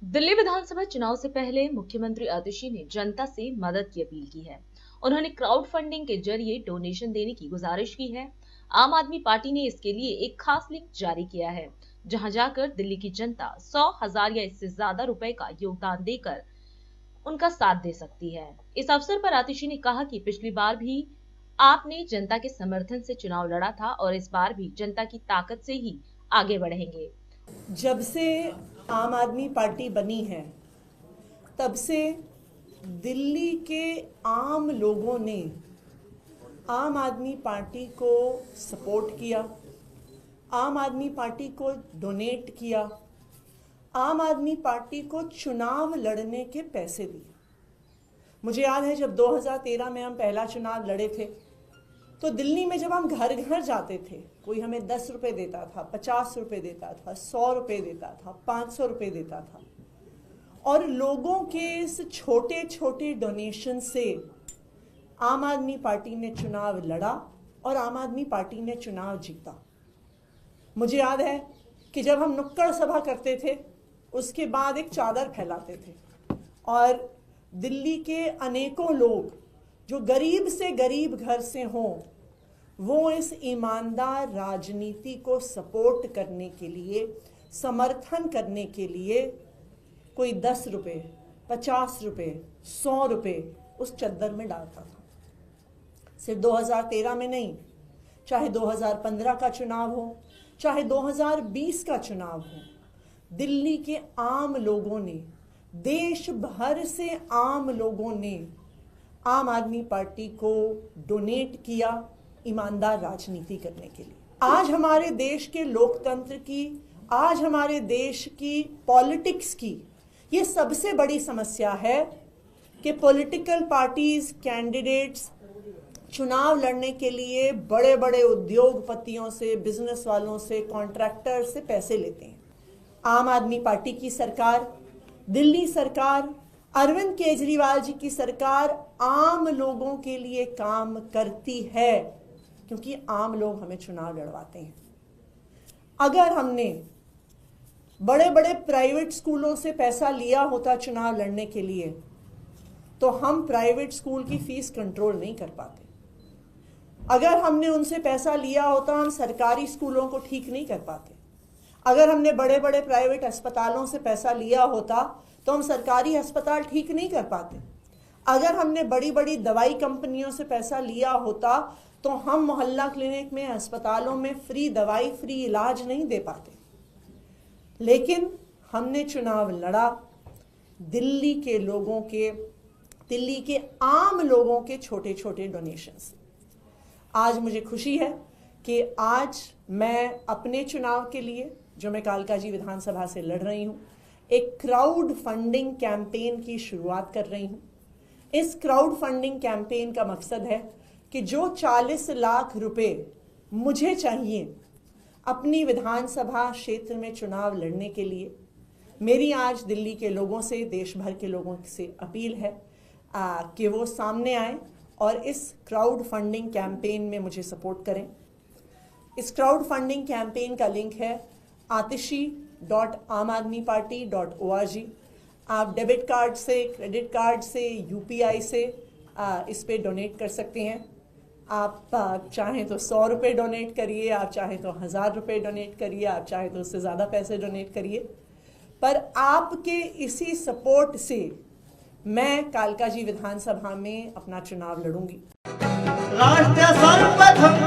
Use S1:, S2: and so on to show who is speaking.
S1: दिल्ली विधानसभा चुनाव से पहले मुख्यमंत्री आतिशी ने जनता से मदद की अपील की है। उन्होंने क्राउड फंडिंग के जरिए डोनेशन देने की गुजारिश की है। आम आदमी पार्टी ने इसके लिए एक खास लिंक जारी किया है, जहां जाकर दिल्ली की जनता 100,000 या इससे ज्यादा रुपए का योगदान देकर उनका साथ दे सकती है। इस अवसर पर आतिशी ने कहा कि पिछली बार भी आपने जनता के समर्थन से चुनाव लड़ा था और इस बार भी जनता की ताकत से ही आगे बढ़ेंगे।
S2: जब से आम आदमी पार्टी बनी है तब से दिल्ली के आम लोगों ने आम आदमी पार्टी को सपोर्ट किया, आम आदमी पार्टी को डोनेट किया, आम आदमी पार्टी को चुनाव लड़ने के पैसे दिए। मुझे याद है जब 2013 में हम पहला चुनाव लड़े थे तो दिल्ली में जब हम घर घर जाते थे, कोई हमें 10 रुपए देता था, 50 रुपए देता था, 100 रुपए देता था, 500 रुपए देता था, और लोगों के इस छोटे छोटे डोनेशन से आम आदमी पार्टी ने चुनाव लड़ा और आम आदमी पार्टी ने चुनाव जीता। मुझे याद है कि जब हम नुक्कड़ सभा करते थे उसके बाद एक चादर फैलाते थे और दिल्ली के अनेकों लोग जो गरीब से गरीब घर से हों, वो इस ईमानदार राजनीति को सपोर्ट करने के लिए, समर्थन करने के लिए कोई 10 रुपये, 50 रुपये, 100 रुपये उस चद्दर में डालता था। सिर्फ 2013 में नहीं, चाहे 2015 का चुनाव हो, चाहे 2020 का चुनाव हो, दिल्ली के आम लोगों ने, देश भर से आम लोगों ने आम आदमी पार्टी को डोनेट किया ईमानदार राजनीति करने के लिए। आज हमारे देश के लोकतंत्र की, आज हमारे देश की पॉलिटिक्स की ये सबसे बड़ी समस्या है कि पॉलिटिकल पार्टीज, कैंडिडेट्स चुनाव लड़ने के लिए बड़े बड़े उद्योगपतियों से, बिजनेस वालों से, कॉन्ट्रैक्टर से पैसे लेते हैं। आम आदमी पार्टी की सरकार, दिल्ली सरकार, अरविंद केजरीवाल जी की सरकार आम लोगों के लिए काम करती है क्योंकि आम लोग हमें चुनाव लड़वाते हैं। अगर हमने बड़े बड़े प्राइवेट स्कूलों से पैसा लिया होता चुनाव लड़ने के लिए तो हम प्राइवेट स्कूल की फीस कंट्रोल नहीं कर पाते। अगर हमने उनसे पैसा लिया होता हम सरकारी स्कूलों को ठीक नहीं कर पाते। अगर हमने बड़े बड़े प्राइवेट अस्पतालों से पैसा लिया होता तो हम सरकारी अस्पताल ठीक नहीं कर पाते। अगर हमने बड़ी बड़ी दवाई कंपनियों से पैसा लिया होता तो हम मोहल्ला क्लिनिक में, अस्पतालों में फ्री दवाई, फ्री इलाज नहीं दे पाते। लेकिन हमने चुनाव लड़ा दिल्ली के लोगों के, दिल्ली के आम लोगों के छोटे छोटे डोनेशन से। आज मुझे खुशी है कि आज मैं अपने चुनाव के लिए, जो मैं कालकाजी विधानसभा से लड़ रही हूं, एक क्राउड फंडिंग कैंपेन की शुरुआत कर रही हूं। इस क्राउड फंडिंग कैंपेन का मकसद है कि जो 40 लाख रुपए मुझे चाहिए अपनी विधानसभा क्षेत्र में चुनाव लड़ने के लिए, मेरी आज दिल्ली के लोगों से, देश भर के लोगों से अपील है कि वो सामने आए और इस क्राउड फंडिंग कैंपेन में मुझे सपोर्ट करें। इस क्राउड फंडिंग कैंपेन का लिंक है atishi.amadmiparty.org। आप डेबिट कार्ड से, क्रेडिट कार्ड से, यूपीआई से इस पे डोनेट कर सकते हैं। आप चाहें तो 100 रुपये डोनेट करिए, आप चाहें तो 1000 रुपये डोनेट करिए, आप चाहें तो उससे ज़्यादा पैसे डोनेट करिए, पर आपके इसी सपोर्ट से मैं कालकाजी विधानसभा में अपना चुनाव लड़ूंगी।
S3: राष्ट्र सर्वप्रथम